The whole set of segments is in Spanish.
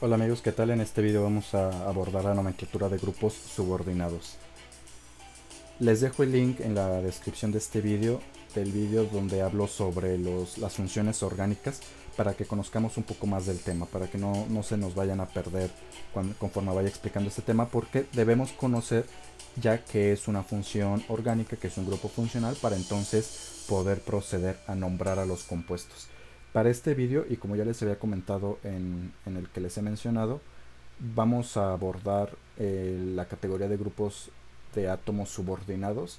Hola amigos, ¿qué tal? En este video vamos a abordar la nomenclatura de grupos subordinados. Les dejo el link en la descripción de este video, del video donde hablo sobre las funciones orgánicas, para que conozcamos un poco más del tema, para que no se nos vayan a perder conforme vaya explicando este tema, porque debemos conocer ya que es una función orgánica, que es un grupo funcional, para entonces poder proceder a nombrar a los compuestos. Para este video, y como ya les había comentado en el que les he mencionado, vamos a abordar la categoría de grupos de átomos subordinados,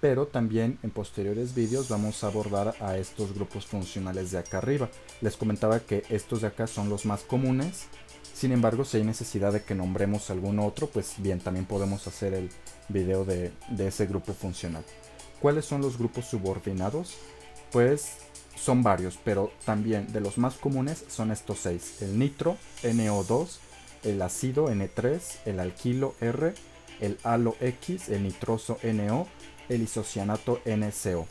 pero también en posteriores vídeos vamos a abordar a estos grupos funcionales de acá arriba. Les comentaba que estos de acá son los más comunes. Sin embargo, si hay necesidad de que nombremos algún otro, pues bien, también podemos hacer el video de ese grupo funcional. ¿Cuáles son los grupos subordinados? Pues son varios, pero también de los más comunes son estos seis: el nitro, NO2, el ácido, N3, el alquilo, R, el halo, X, el nitroso, NO, el isocianato, NCO.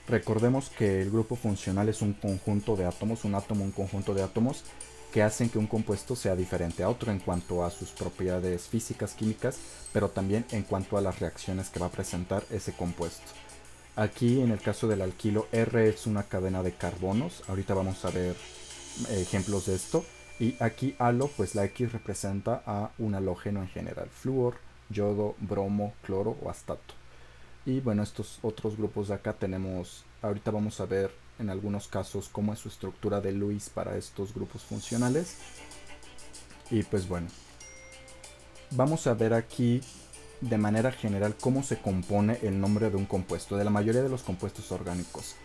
Recordemos que el grupo funcional es un conjunto de átomos, un átomo, un conjunto de átomos que hacen que un compuesto sea diferente a otro en cuanto a sus propiedades físicas, químicas, pero también en cuanto a las reacciones que va a presentar ese compuesto. Aquí en el caso del alquilo, R es una cadena de carbonos, ahorita vamos a ver ejemplos de esto. Y aquí halo, pues la X representa a un halógeno en general: flúor, yodo, bromo, cloro o astato. Y bueno, estos otros grupos de acá tenemos, ahorita vamos a ver en algunos casos cómo es su estructura de Lewis para estos grupos funcionales. Y pues bueno, vamos a ver aquí de manera general cómo se compone el nombre de un compuesto, de la mayoría de los compuestos orgánicos.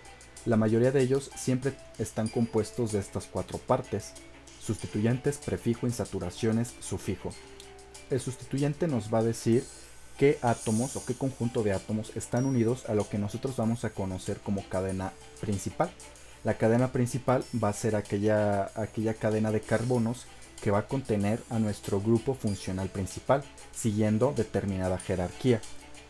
La mayoría de ellos siempre están compuestos de estas cuatro partes: sustituyentes, prefijo, insaturaciones, sufijo. El sustituyente nos va a decir qué átomos o qué conjunto de átomos están unidos a lo que nosotros vamos a conocer como cadena principal. La cadena principal va a ser aquella cadena de carbonos que va a contener a nuestro grupo funcional principal, siguiendo determinada jerarquía.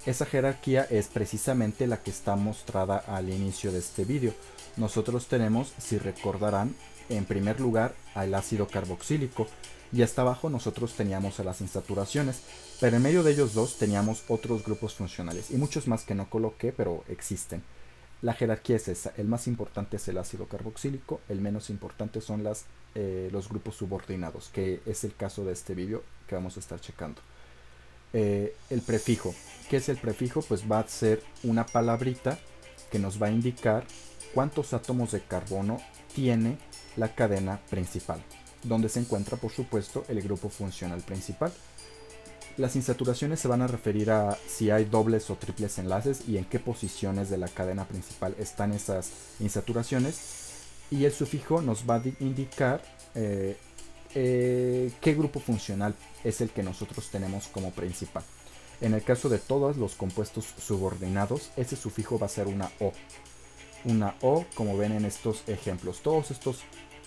Esa jerarquía es precisamente la que está mostrada al inicio de este vídeo. Nosotros tenemos, si recordarán, en primer lugar al ácido carboxílico, y hasta abajo nosotros teníamos a las insaturaciones, pero en medio de ellos dos teníamos otros grupos funcionales y muchos más que no coloqué, pero existen. La jerarquía es esa: el más importante es el ácido carboxílico, el menos importante son los grupos subordinados, que es el caso de este vídeo que vamos a estar checando. El prefijo. ¿Qué es el prefijo? Pues va a ser una palabrita que nos va a indicar cuántos átomos de carbono tiene la cadena principal, donde se encuentra por supuesto el grupo funcional principal. Las insaturaciones se van a referir a si hay dobles o triples enlaces y en qué posiciones de la cadena principal están esas insaturaciones. Y el sufijo nos va a indicar qué grupo funcional es el que nosotros tenemos como principal. En el caso de todos los compuestos subordinados, ese sufijo va a ser una O. Una O, como ven en estos ejemplos. Todos estos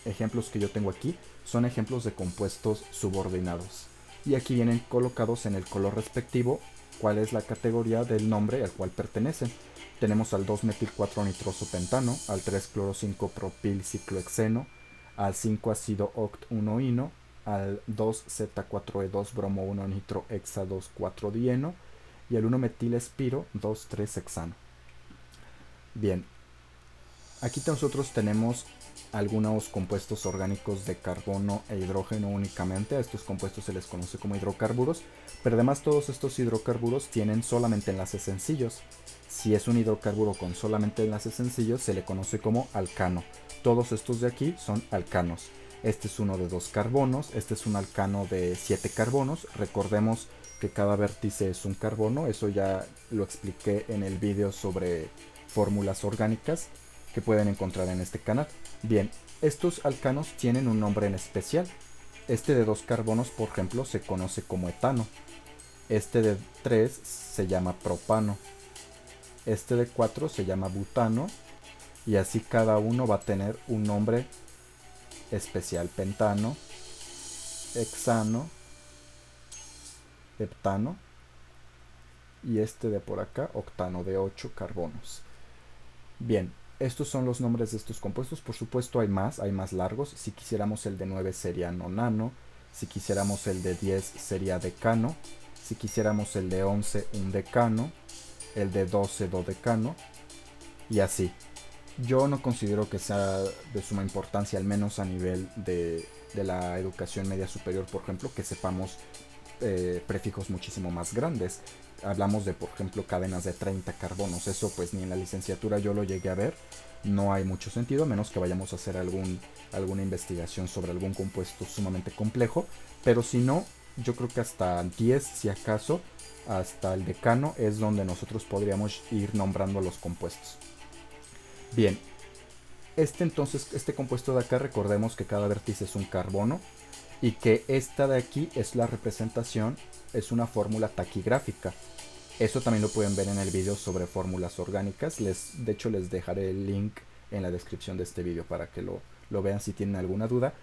ejemplos que yo tengo aquí son ejemplos de compuestos subordinados. Y aquí vienen colocados en el color respectivo cuál es la categoría del nombre al cual pertenecen. Tenemos al 2-metil-4-nitroso-pentano, al 3-cloro-5-propil-ciclohexeno, al 5-ácido-oct-1-ino, al 2-Z4E2-bromo-1-nitro-hexa-2,4-dieno y al 1-metil-espiro-2,3-hexano. Bien, aquí nosotros tenemos algunos compuestos orgánicos de carbono e hidrógeno únicamente. A estos compuestos se les conoce como hidrocarburos, pero además todos estos hidrocarburos tienen solamente enlaces sencillos. Si es un hidrocarburo con solamente enlaces sencillos, se le conoce como alcano. Todos estos de aquí son alcanos. Este es uno de 2 carbonos, este es un alcano de 7 carbonos. Recordemos que cada vértice es un carbono, eso ya lo expliqué en el vídeo sobre fórmulas orgánicas que pueden encontrar en este canal. Bien, estos alcanos tienen un nombre en especial. Este de 2 carbonos, por ejemplo, se conoce como etano. Este de 3 se llama propano. Este de 4 se llama butano. Y así cada uno va a tener un nombre especial: pentano, hexano, heptano y este de por acá, octano, de 8 carbonos. Bien, estos son los nombres de estos compuestos. Por supuesto hay más largos. Si quisiéramos el de 9 sería nonano. Si quisiéramos el de 10 sería decano. Si quisiéramos el de 11 un decano. El de 12 dodecano. Y así. Yo no considero que sea de suma importancia, al menos a nivel de la educación media superior, por ejemplo, que sepamos prefijos muchísimo más grandes. Hablamos de, por ejemplo, cadenas de 30 carbonos. Eso pues ni en la licenciatura yo lo llegué a ver. No hay mucho sentido, a menos que vayamos a hacer alguna investigación sobre algún compuesto sumamente complejo. Pero si no, yo creo que hasta 10, si acaso, hasta el decano es donde nosotros podríamos ir nombrando los compuestos. Bien, este compuesto de acá, recordemos que cada vértice es un carbono y que esta de aquí es la representación, es una fórmula taquigráfica. Eso también lo pueden ver en el video sobre fórmulas orgánicas. De hecho les dejaré el link en la descripción de este video para que lo vean si tienen alguna duda.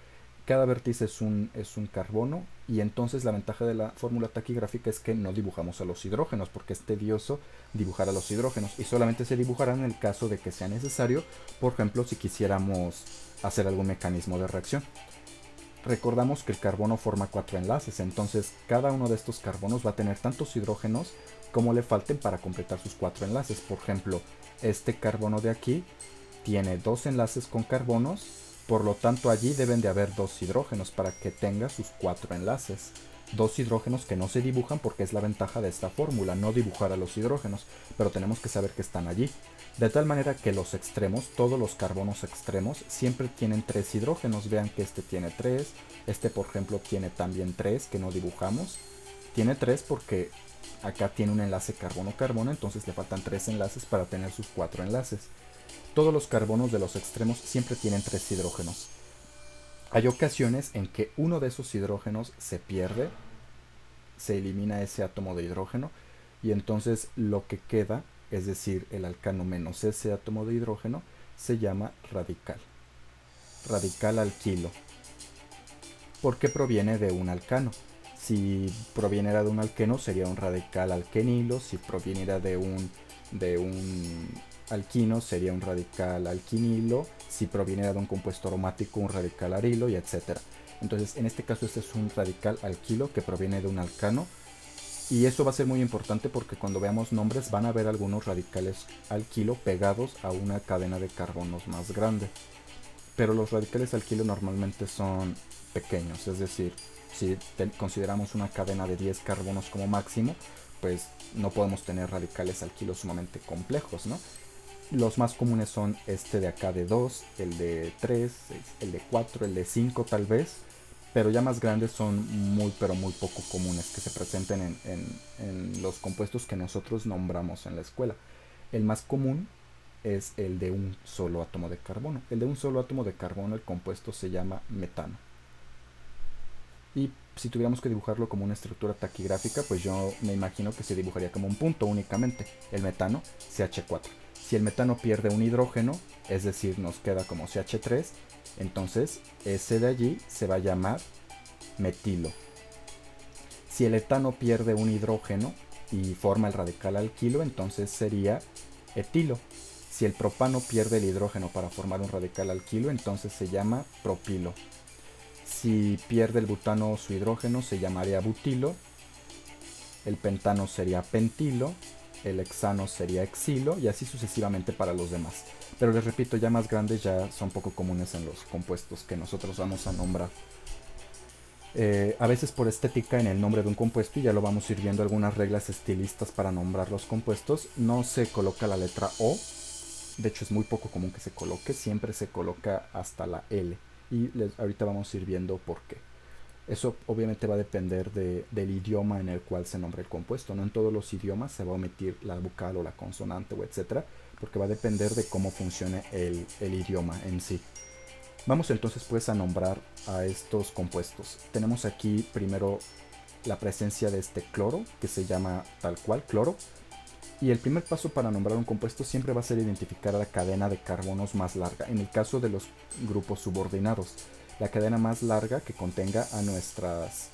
Cada vértice es un carbono, y entonces la ventaja de la fórmula taquigráfica es que no dibujamos a los hidrógenos, porque es tedioso dibujar a los hidrógenos, y solamente se dibujarán en el caso de que sea necesario, por ejemplo si quisiéramos hacer algún mecanismo de reacción. Recordamos que el carbono forma 4 enlaces, entonces cada uno de estos carbonos va a tener tantos hidrógenos como le falten para completar sus 4 enlaces. Por ejemplo, este carbono de aquí tiene 2 enlaces con carbonos, por lo tanto allí deben de haber 2 hidrógenos para que tenga sus 4 enlaces. 2 hidrógenos que no se dibujan porque es la ventaja de esta fórmula, no dibujar a los hidrógenos, pero tenemos que saber que están allí. De tal manera que los extremos, todos los carbonos extremos, siempre tienen 3 hidrógenos. Vean que este tiene 3, este por ejemplo tiene también 3 que no dibujamos. Tiene 3 porque acá tiene un enlace carbono-carbono, entonces le faltan 3 enlaces para tener sus 4 enlaces. Todos los carbonos de los extremos siempre tienen 3 hidrógenos. Hay ocasiones en que uno de esos hidrógenos se pierde, se elimina ese átomo de hidrógeno, y entonces lo que queda, es decir, el alcano menos ese átomo de hidrógeno, se llama radical. Radical alquilo. Porque proviene de un alcano. Si proviniera de un alqueno sería un radical alquenilo. Si proviniera de un alquino sería un radical alquinilo. Si proviniera de un compuesto aromático, un radical arilo, y etcétera. Entonces en este caso este es un radical alquilo que proviene de un alcano. Y eso va a ser muy importante porque cuando veamos nombres van a ver algunos radicales alquilo pegados a una cadena de carbonos más grande. Pero los radicales alquilo normalmente son pequeños, es decir, si consideramos una cadena de 10 carbonos como máximo, pues no podemos tener radicales alquilo sumamente complejos, ¿no? Los más comunes son este de acá de 2, el de 3, el de 4, el de 5 tal vez, pero ya más grandes son muy pero muy poco comunes que se presenten en los compuestos que nosotros nombramos en la escuela. El más común es el de un solo átomo de carbono. El de un solo átomo de carbono, el compuesto se llama metano. Y si tuviéramos que dibujarlo como una estructura taquigráfica, pues yo me imagino que se dibujaría como un punto únicamente, el metano, CH4. Si el metano pierde un hidrógeno, es decir, nos queda como CH3, entonces ese de allí se va a llamar metilo. Si el etano pierde un hidrógeno y forma el radical alquilo, entonces sería etilo. Si el propano pierde el hidrógeno para formar un radical alquilo, entonces se llama propilo. Si pierde el butano su hidrógeno, se llamaría butilo. El pentano sería pentilo. El hexano sería exilo, y así sucesivamente para los demás. Pero les repito, ya más grandes ya son poco comunes en los compuestos que nosotros vamos a nombrar. A veces por estética en el nombre de un compuesto, y ya lo vamos a ir viendo algunas reglas estilistas para nombrar los compuestos, no se coloca la letra O. De hecho es muy poco común que se coloque, siempre se coloca hasta la L. Y ahorita vamos a ir viendo por qué. Eso obviamente va a depender del idioma en el cual se nombra el compuesto. No en todos los idiomas se va a omitir la vocal o la consonante o etcétera, porque va a depender de cómo funcione el idioma en sí. Vamos entonces pues a nombrar a estos compuestos. Tenemos aquí primero la presencia de este cloro, que se llama tal cual cloro. Y el primer paso para nombrar un compuesto siempre va a ser identificar la cadena de carbonos más larga. En el caso de los grupos subordinados, la cadena más larga que contenga a nuestras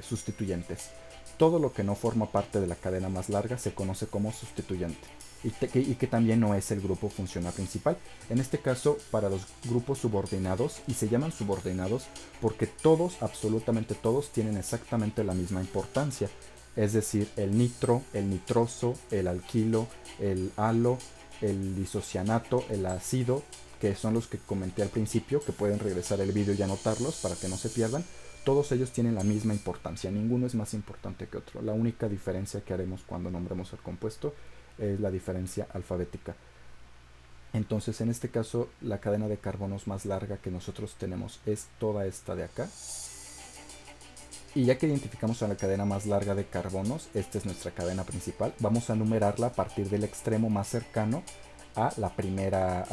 sustituyentes. Todo lo que no forma parte de la cadena más larga se conoce como sustituyente. y que también no es el grupo funcional principal. En este caso, para los grupos subordinados, y se llaman subordinados porque todos, absolutamente todos, tienen exactamente la misma importancia. Es decir, el nitro, el nitroso, el alquilo, el halo, el isocianato, el ácido, que son los que comenté al principio, que pueden regresar el vídeo y anotarlos para que no se pierdan. Todos ellos tienen la misma importancia, ninguno es más importante que otro. La única diferencia que haremos cuando nombremos el compuesto es la diferencia alfabética. Entonces, en este caso, la cadena de carbonos más larga que nosotros tenemos es toda esta de acá. Y ya que identificamos a la cadena más larga de carbonos, esta es nuestra cadena principal, vamos a numerarla a partir del extremo más cercano a al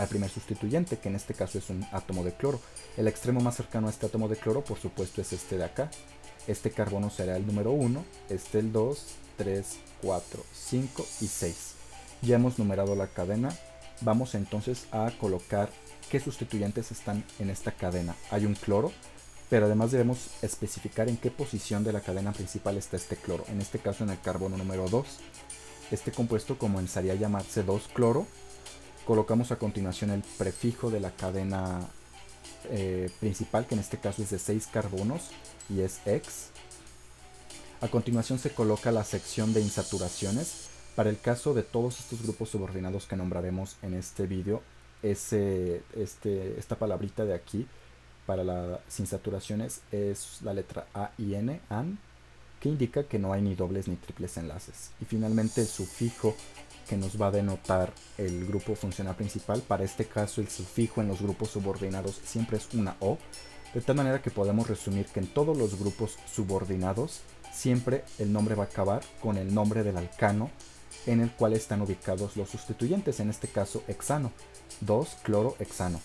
primer sustituyente, que en este caso es un átomo de cloro. El extremo más cercano a este átomo de cloro, por supuesto, es este de acá. Este carbono será el número 1, este el 2, 3, 4, 5 y 6. Ya hemos numerado la cadena. Vamos entonces a colocar qué sustituyentes están en esta cadena. Hay un cloro, pero además debemos especificar en qué posición de la cadena principal está este cloro. En este caso en el carbono número 2. Este compuesto comenzaría a llamarse 2-cloro. Colocamos a continuación el prefijo de la cadena principal, que en este caso es de 6 carbonos y es X. A continuación se coloca la sección de insaturaciones. Para el caso de todos estos grupos subordinados que nombraremos en este vídeo, esta palabrita de aquí para las insaturaciones es la letra A y N, AN, que indica que no hay ni dobles ni triples enlaces. Y finalmente el sufijo que nos va a denotar el grupo funcional principal. Para este caso el sufijo en los grupos subordinados siempre es una O, de tal manera que podemos resumir que en todos los grupos subordinados siempre el nombre va a acabar con el nombre del alcano en el cual están ubicados los sustituyentes, en este caso hexano, 2-clorohexano.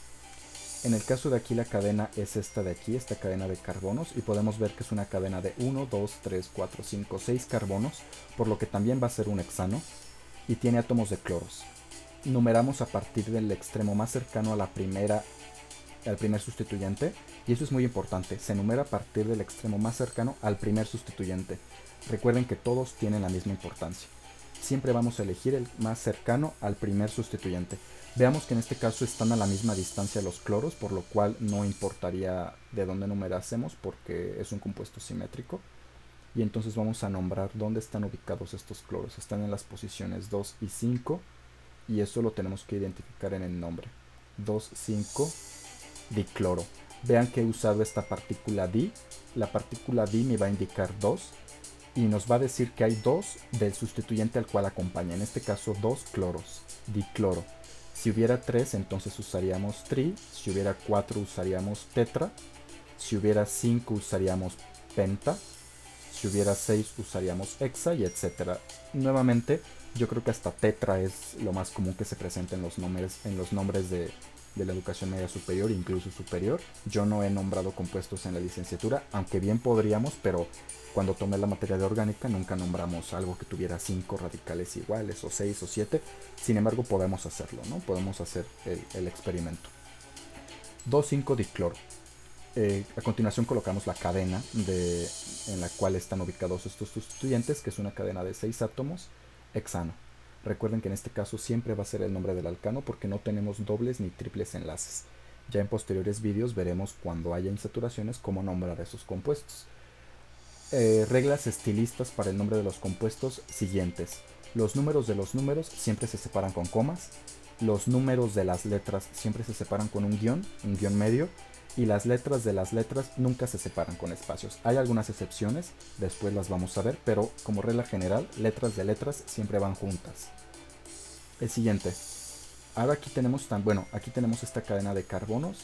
En el caso de aquí la cadena es esta de aquí, esta cadena de carbonos, y podemos ver que es una cadena de 1, 2, 3, 4, 5, 6 carbonos, por lo que también va a ser un hexano, y tiene átomos de cloros. Numeramos a partir del extremo más cercano a al primer sustituyente, y eso es muy importante, se numera a partir del extremo más cercano al primer sustituyente. Recuerden que todos tienen la misma importancia. Siempre vamos a elegir el más cercano al primer sustituyente. Veamos que en este caso están a la misma distancia los cloros, por lo cual no importaría de dónde numerásemos porque es un compuesto simétrico. Y entonces vamos a nombrar dónde están ubicados estos cloros. Están en las posiciones 2 y 5 y eso lo tenemos que identificar en el nombre. 2, 5, dicloro. Vean que he usado esta partícula di. La partícula di me va a indicar 2 y nos va a decir que hay 2 del sustituyente al cual acompaña. En este caso 2 cloros, dicloro. Si hubiera 3 entonces usaríamos tri, si hubiera 4 usaríamos tetra, si hubiera 5 usaríamos penta, si hubiera 6 usaríamos hexa y etcétera. Nuevamente, yo creo que hasta tetra es lo más común que se presenta en los nombres de la educación media superior, incluso superior. Yo no he nombrado compuestos en la licenciatura, aunque bien podríamos, pero cuando tomé la materia de orgánica nunca nombramos algo que tuviera 5 radicales iguales o 6 o 7. Sin embargo, podemos hacerlo, ¿no? Podemos hacer el experimento. 2,5-dicloro. A continuación colocamos la cadena en la cual están ubicados estos sustituyentes, que es una cadena de 6 átomos, hexano. Recuerden que en este caso siempre va a ser el nombre del alcano porque no tenemos dobles ni triples enlaces. Ya en posteriores vídeos veremos cuando haya insaturaciones cómo nombrar esos compuestos. Reglas estilistas para el nombre de los compuestos siguientes. Los números de los números siempre se separan con comas. Los números de las letras siempre se separan con un guión medio. Y las letras de las letras nunca se separan con espacios. Hay algunas excepciones, después las vamos a ver, pero como regla general, letras de letras siempre van juntas. El siguiente. Ahora aquí tenemos esta cadena de carbonos.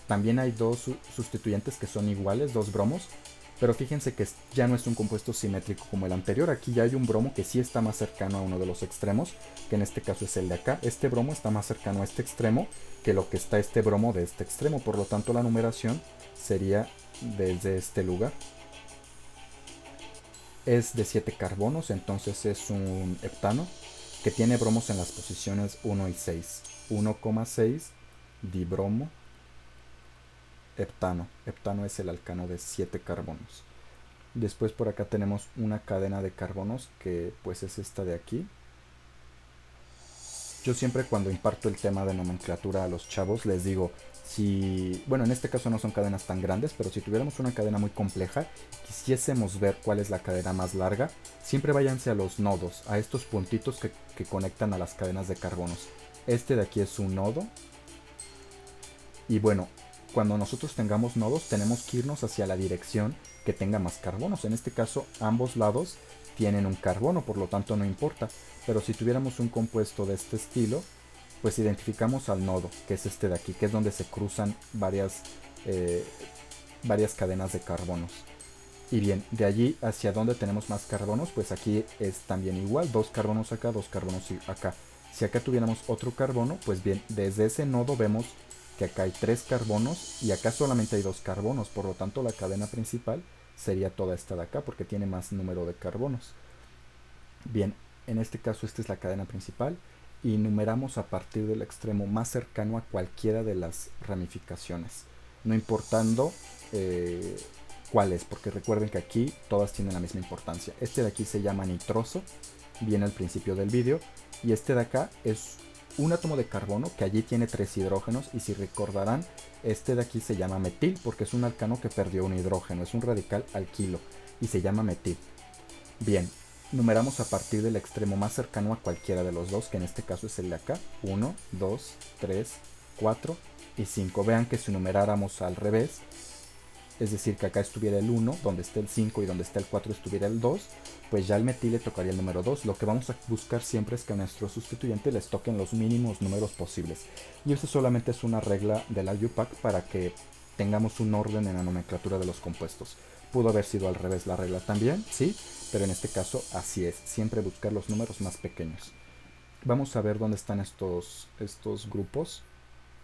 También hay dos sustituyentes que son iguales, dos bromos. Pero fíjense que ya no es un compuesto simétrico como el anterior. Aquí ya hay un bromo que sí está más cercano a uno de los extremos, que en este caso es el de acá. Este bromo está más cercano a este extremo que lo que está este bromo de este extremo. Por lo tanto, la numeración sería desde este lugar. Es de 7 carbonos, entonces es un heptano que tiene bromos en las posiciones 1 y 6. 1,6 dibromo heptano. Heptano es el alcano de 7 carbonos. Después por acá tenemos una cadena de carbonos que pues es esta de aquí. Yo siempre cuando imparto el tema de nomenclatura a los chavos les digo, si, bueno, en este caso no son cadenas tan grandes, pero si tuviéramos una cadena muy compleja, quisiésemos ver cuál es la cadena más larga, siempre váyanse a los nodos, a estos puntitos que conectan a las cadenas de carbonos. Este de aquí es un nodo. Y bueno, cuando nosotros tengamos nodos tenemos que irnos hacia la dirección que tenga más carbonos. En este caso ambos lados tienen un carbono, por lo tanto no importa. Pero si tuviéramos un compuesto de este estilo, pues identificamos al nodo, que es este de aquí, que es donde se cruzan varias cadenas de carbonos. Y bien, de allí hacia donde tenemos más carbonos, pues aquí es también igual, dos carbonos acá, dos carbonos acá. Si acá tuviéramos otro carbono, pues bien, desde ese nodo vemos que acá hay 3 carbonos y acá solamente hay 2 carbonos, por lo tanto la cadena principal sería toda esta de acá porque tiene más número de carbonos. Bien, en este caso esta es la cadena principal y numeramos a partir del extremo más cercano a cualquiera de las ramificaciones, no importando cuál es, porque recuerden que aquí todas tienen la misma importancia. Este de aquí se llama nitroso, viene al principio del vídeo, y este de acá es un átomo de carbono que allí tiene 3 hidrógenos, y si recordarán, este de aquí se llama metil porque es un alcano que perdió un hidrógeno, es un radical alquilo y se llama metil. Bien, numeramos a partir del extremo más cercano a cualquiera de los dos, que en este caso es el de acá, 1, 2, 3, 4 y 5. Vean que si numeráramos al revés, es decir, que acá estuviera el 1, donde esté el 5 y donde esté el 4 estuviera el 2, pues ya al metil le tocaría el número 2. Lo que vamos a buscar siempre es que a nuestros sustituyentes les toquen los mínimos números posibles. Y eso solamente es una regla de la UPAC para que tengamos un orden en la nomenclatura de los compuestos. Pudo haber sido al revés la regla también, sí, pero en este caso así es, siempre buscar los números más pequeños. Vamos a ver dónde están estos grupos.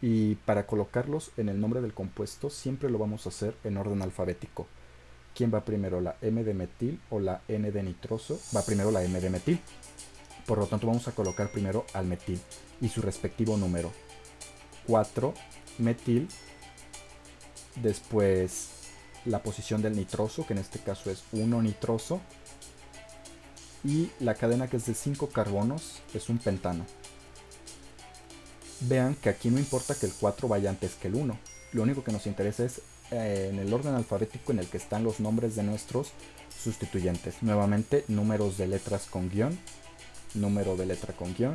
Y para colocarlos en el nombre del compuesto siempre lo vamos a hacer en orden alfabético. ¿Quién va primero, la M de metil o la N de nitroso? Va primero la M de metil. Por lo tanto vamos a colocar primero al metil y su respectivo número. 4 metil. Después la posición del nitroso, que en este caso es 1 nitroso. Y la cadena, que es de 5 carbonos, es un pentano. Vean que aquí no importa que el 4 vaya antes que el 1. Lo único que nos interesa es en el orden alfabético en el que están los nombres de nuestros sustituyentes. Nuevamente, números de letras con guión, número de letra con guión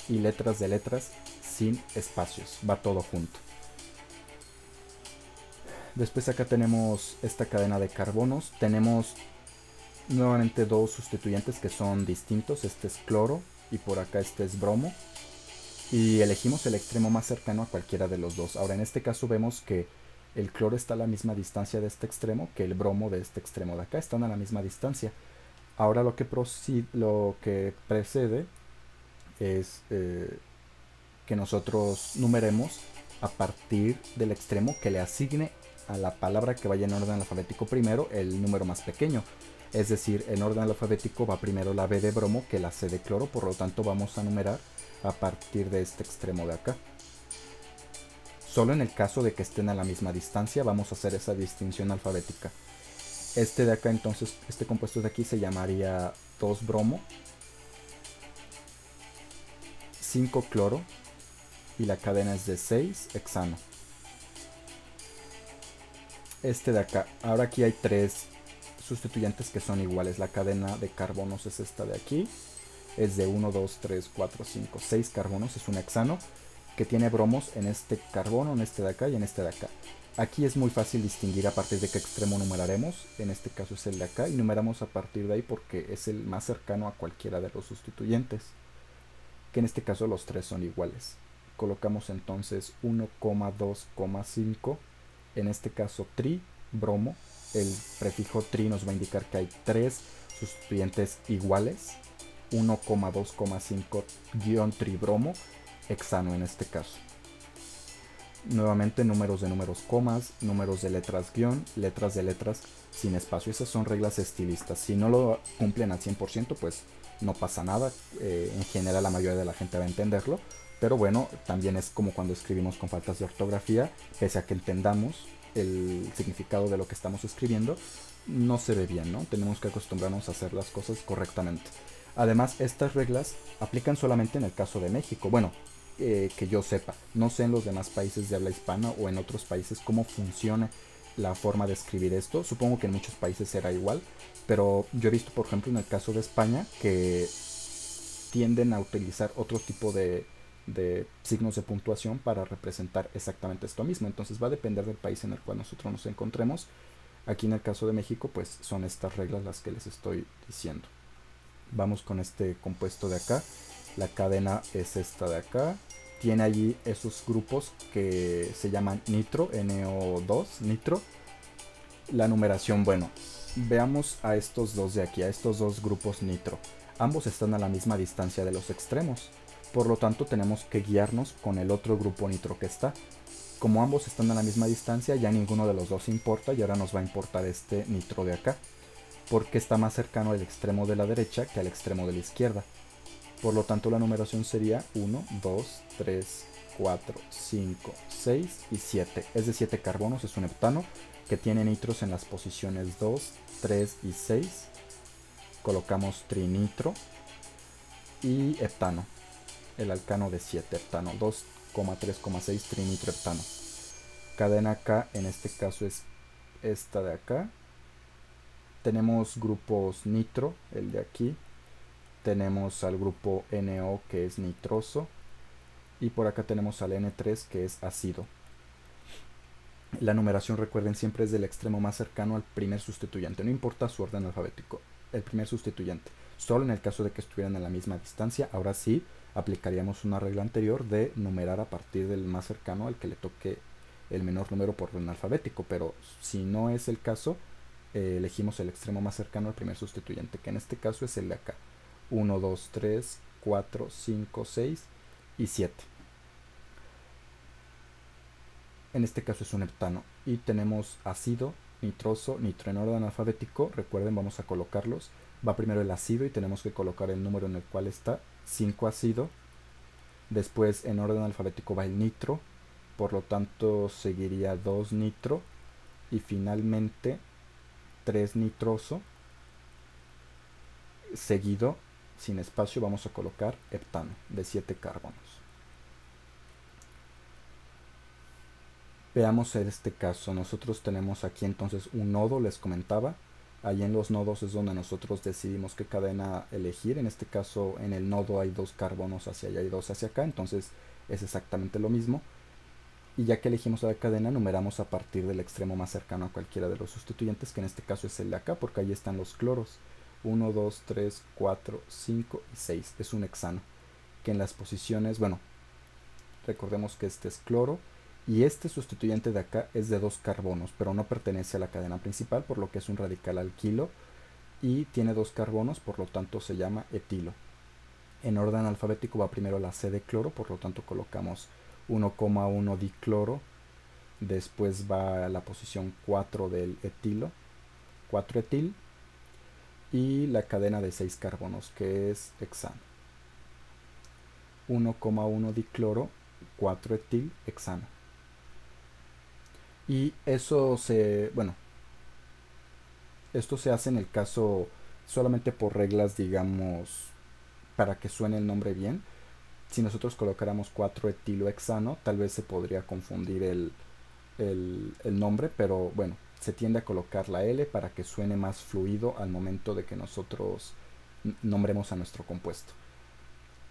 y letras de letras sin espacios. Va todo junto. Después acá tenemos esta cadena de carbonos. Tenemos nuevamente dos sustituyentes que son distintos. Este es cloro y por acá este es bromo. Y elegimos el extremo más cercano a cualquiera de los dos. Ahora en este caso vemos que el cloro está a la misma distancia de este extremo que el bromo de este extremo de acá. Están a la misma distancia. Ahora lo que precede es que nosotros numeremos a partir del extremo que le asigne a la palabra que vaya en orden alfabético primero el número más pequeño. Es decir, en orden alfabético va primero la B de bromo que la C de cloro, por lo tanto vamos a numerar a partir de este extremo de acá. Solo en el caso de que estén a la misma distancia vamos a hacer esa distinción alfabética. Este de acá entonces, este compuesto de aquí se llamaría 2 bromo, 5 cloro y la cadena es de 6 hexano. Este de acá, ahora aquí hay 3 sustituyentes que son iguales. La cadena de carbonos es esta de aquí. Es de 1, 2, 3, 4, 5, 6 carbonos. Es un hexano que tiene bromos en este carbono, en este de acá y en este de acá. Aquí es muy fácil distinguir a partir de qué extremo numeraremos. En este caso es el de acá y numeramos a partir de ahí porque es el más cercano a cualquiera de los sustituyentes, que en este caso los 3 son iguales. Colocamos entonces 1,2,5, en este caso tri, bromo. El prefijo tri nos va a indicar que hay 3 sustituyentes iguales. 1,2,5-tribromo, hexano en este caso. Nuevamente números de números comas, números de letras guión, letras de letras sin espacio. Esas son reglas estilistas. Si no lo cumplen al 100%, pues no pasa nada. En general la mayoría de la gente va a entenderlo. Pero bueno, también es como cuando escribimos con faltas de ortografía. Pese a que entendamos el significado de lo que estamos escribiendo, no se ve bien, ¿no? Tenemos que acostumbrarnos a hacer las cosas correctamente. Además, estas reglas aplican solamente en el caso de México. Bueno, que yo sepa. No sé en los demás países de habla hispana o en otros países cómo funciona la forma de escribir esto. Supongo que en muchos países será igual. Pero yo he visto, por ejemplo, en el caso de España, que tienden a utilizar otro tipo de signos de puntuación para representar exactamente esto mismo. Entonces va a depender del país en el cual nosotros nos encontremos. Aquí en el caso de México, pues son estas reglas las que les estoy diciendo. Vamos con este compuesto de acá. La cadena es esta de acá. Tiene allí esos grupos que se llaman nitro, NO2, nitro. La numeración, bueno, veamos a estos dos de aquí, a estos dos grupos nitro. Ambos están a la misma distancia de los extremos. Por lo tanto, tenemos que guiarnos con el otro grupo nitro que está. Como ambos están a la misma distancia, ya ninguno de los dos importa y ahora nos va a importar este nitro de acá, porque está más cercano al extremo de la derecha que al extremo de la izquierda. Por lo tanto, la numeración sería 1, 2, 3, 4, 5, 6 y 7. Es de 7 carbonos, es un heptano que tiene nitros en las posiciones 2, 3 y 6. Colocamos trinitro y heptano, el alcano de 7, heptano, 2,3,6 trinitro heptano. Cadena K en este caso es esta de acá. Tenemos grupos nitro, el de aquí. Tenemos al grupo NO que es nitroso. Y por acá tenemos al N3 que es ácido. La numeración, recuerden, siempre es del extremo más cercano al primer sustituyente. No importa su orden alfabético, el primer sustituyente. Solo en el caso de que estuvieran a la misma distancia, ahora sí aplicaríamos una regla anterior de numerar a partir del más cercano al que le toque el menor número por orden alfabético. Pero si no es el caso, elegimos el extremo más cercano al primer sustituyente, que en este caso es el de acá. 1, 2, 3, 4, 5, 6 y 7. En este caso es un heptano. Y tenemos ácido, nitroso, nitro en orden alfabético. Recuerden, vamos a colocarlos. Va primero el ácido y tenemos que colocar el número en el cual está. 5 ácido. Después en orden alfabético va el nitro. Por lo tanto seguiría 2 nitro. Y finalmente 3 nitroso. Seguido, sin espacio, vamos a colocar heptano de 7 carbonos. Veamos en este caso, nosotros tenemos aquí entonces un nodo, les comentaba. Ahí en los nodos es donde nosotros decidimos qué cadena elegir. En este caso en el nodo hay 2 carbonos hacia allá y 2 hacia acá, entonces es exactamente lo mismo. Y ya que elegimos la cadena, numeramos a partir del extremo más cercano a cualquiera de los sustituyentes, que en este caso es el de acá, porque ahí están los cloros. 1, 2, 3, 4, 5 y 6. Es un hexano, que en las posiciones, bueno, recordemos que este es cloro. Y este sustituyente de acá es de 2 carbonos, pero no pertenece a la cadena principal, por lo que es un radical alquilo. Y tiene 2 carbonos, por lo tanto se llama etilo. En orden alfabético va primero la C de cloro, por lo tanto colocamos 1,1 dicloro. Después va a la posición 4 del etilo, 4 etil. Y la cadena de 6 carbonos, que es hexano. 1,1 dicloro, 4 etil, hexano. Y eso bueno, esto se hace en el caso solamente por reglas, digamos, para que suene el nombre bien. Si nosotros colocáramos 4 etilohexano, tal vez se podría confundir el nombre, pero bueno, se tiende a colocar la L para que suene más fluido al momento de que nosotros nombremos a nuestro compuesto.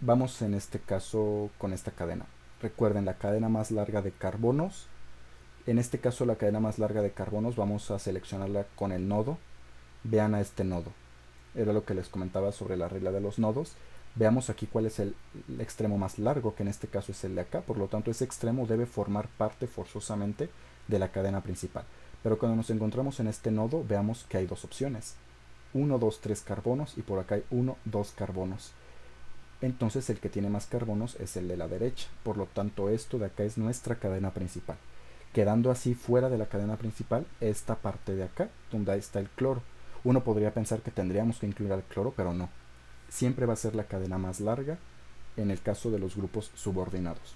Vamos en este caso con esta cadena. Recuerden, la cadena más larga de carbonos. En este caso la cadena más larga de carbonos vamos a seleccionarla con el nodo. Vean a este nodo. Era lo que les comentaba sobre la regla de los nodos. Veamos aquí cuál es el extremo más largo, que en este caso es el de acá. Por lo tanto, ese extremo debe formar parte forzosamente de la cadena principal. Pero cuando nos encontramos en este nodo, veamos que hay dos opciones. 1, 2, 3 carbonos y por acá hay 1, 2 carbonos. Entonces el que tiene más carbonos es el de la derecha. Por lo tanto, esto de acá es nuestra cadena principal. Quedando así fuera de la cadena principal esta parte de acá, donde está el cloro. Uno podría pensar que tendríamos que incluir al cloro, pero no. Siempre va a ser la cadena más larga en el caso de los grupos subordinados.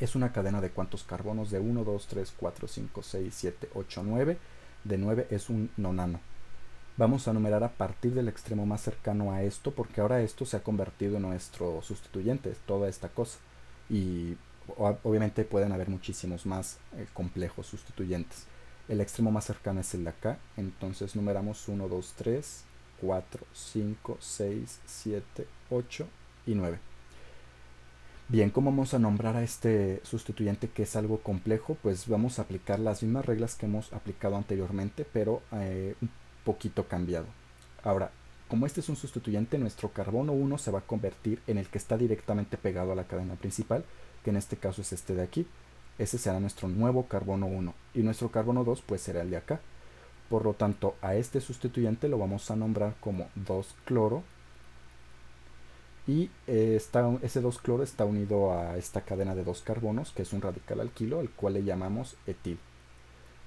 Es una cadena de ¿cuántos carbonos? De 1, 2, 3, 4, 5, 6, 7, 8, 9. De 9 es un nonano. Vamos a numerar a partir del extremo más cercano a esto, porque ahora esto se ha convertido en nuestro sustituyente, toda esta cosa. Y obviamente pueden haber muchísimos más complejos sustituyentes. El extremo más cercano es el de acá, entonces numeramos 1, 2, 3, 4, 5, 6, 7, 8 y 9. Bien, ¿cómo vamos a nombrar a este sustituyente que es algo complejo? Pues vamos a aplicar las mismas reglas que hemos aplicado anteriormente, pero un poquito cambiado. Ahora, como este es un sustituyente, nuestro carbono 1 se va a convertir en el que está directamente pegado a la cadena principal, que en este caso es este de aquí. Ese será nuestro nuevo carbono 1 y nuestro carbono 2 pues será el de acá. Por lo tanto, a este sustituyente lo vamos a nombrar como 2-cloro y ese 2-cloro está unido a esta cadena de dos carbonos, que es un radical alquilo, al cual le llamamos etil.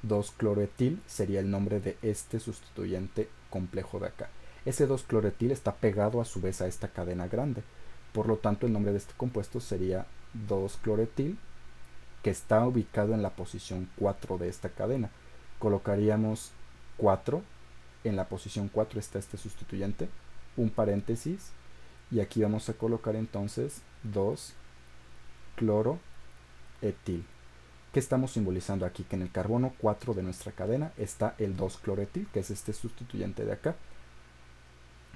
2-cloroetil sería el nombre de este sustituyente complejo de acá. Ese 2-cloroetil está pegado a su vez a esta cadena grande. Por lo tanto, el nombre de este compuesto sería 2-cloroetil, que está ubicado en la posición 4 de esta cadena. Colocaríamos 4, en la posición 4 está este sustituyente, un paréntesis, y aquí vamos a colocar entonces 2-cloroetil. ¿Qué estamos simbolizando aquí? Que en el carbono 4 de nuestra cadena está el 2-cloroetil, que es este sustituyente de acá,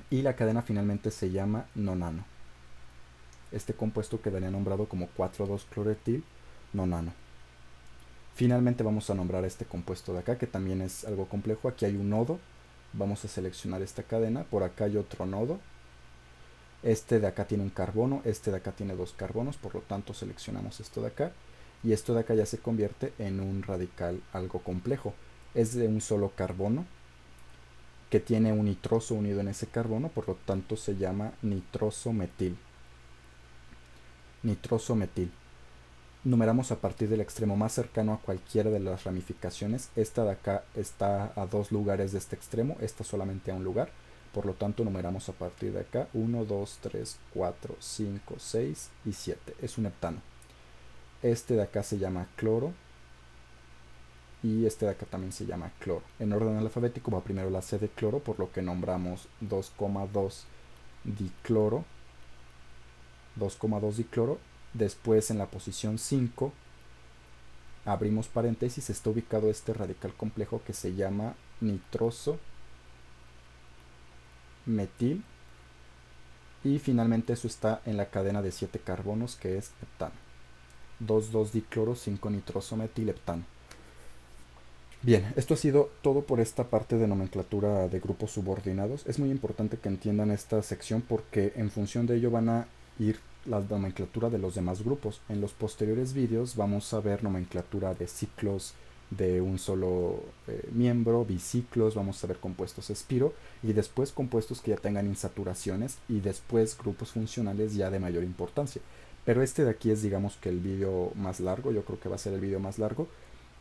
y la cadena finalmente se llama nonano. Este compuesto quedaría nombrado como 4,2-cloroetil nonano. Finalmente vamos a nombrar a este compuesto de acá, que también es algo complejo. Aquí hay un nodo, vamos a seleccionar esta cadena, por acá hay otro nodo, este de acá tiene un carbono, este de acá tiene dos carbonos, por lo tanto seleccionamos esto de acá, y esto de acá ya se convierte en un radical algo complejo. Es de un solo carbono, que tiene un nitroso unido en ese carbono, por lo tanto se llama nitroso-metil. Nitroso-metil. Numeramos a partir del extremo más cercano a cualquiera de las ramificaciones. Esta de acá está a 2 lugares de este extremo, esta solamente a un lugar. Por lo tanto, numeramos a partir de acá 1, 2, 3, 4, 5, 6 y 7. Es un heptano. Este de acá se llama cloro y este de acá también se llama cloro. En orden alfabético va primero la C de cloro, por lo que nombramos 2,2 dicloro. 2,2 dicloro. Después en la posición 5 abrimos paréntesis, está ubicado este radical complejo que se llama nitroso metil, y finalmente eso está en la cadena de 7 carbonos, que es heptano. 2,2 dicloro, 5 nitroso metil heptano. Bien, esto ha sido todo por esta parte de nomenclatura de grupos subordinados. Es muy importante que entiendan esta sección porque en función de ello van a ir la nomenclatura de los demás grupos. En los posteriores vídeos vamos a ver nomenclatura de ciclos de un solo miembro, biciclos, vamos a ver compuestos espiro y después compuestos que ya tengan insaturaciones y después grupos funcionales ya de mayor importancia. Pero este de aquí es, digamos, que el vídeo más largo, yo creo que va a ser el vídeo más largo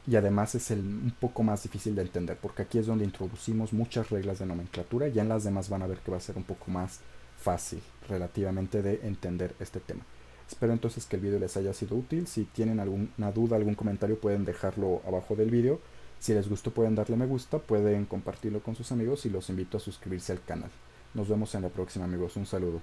y además es un poco más difícil de entender porque aquí es donde introducimos muchas reglas de nomenclatura, ya en las demás van a ver que va a ser un poco más fácil relativamente de entender este tema. Espero entonces que el vídeo les haya sido útil. Si tienen alguna duda, algún comentario, pueden dejarlo abajo del vídeo. Si les gustó, pueden darle me gusta, pueden compartirlo con sus amigos y los invito a suscribirse al canal. Nos vemos en la próxima, amigos. Un saludo.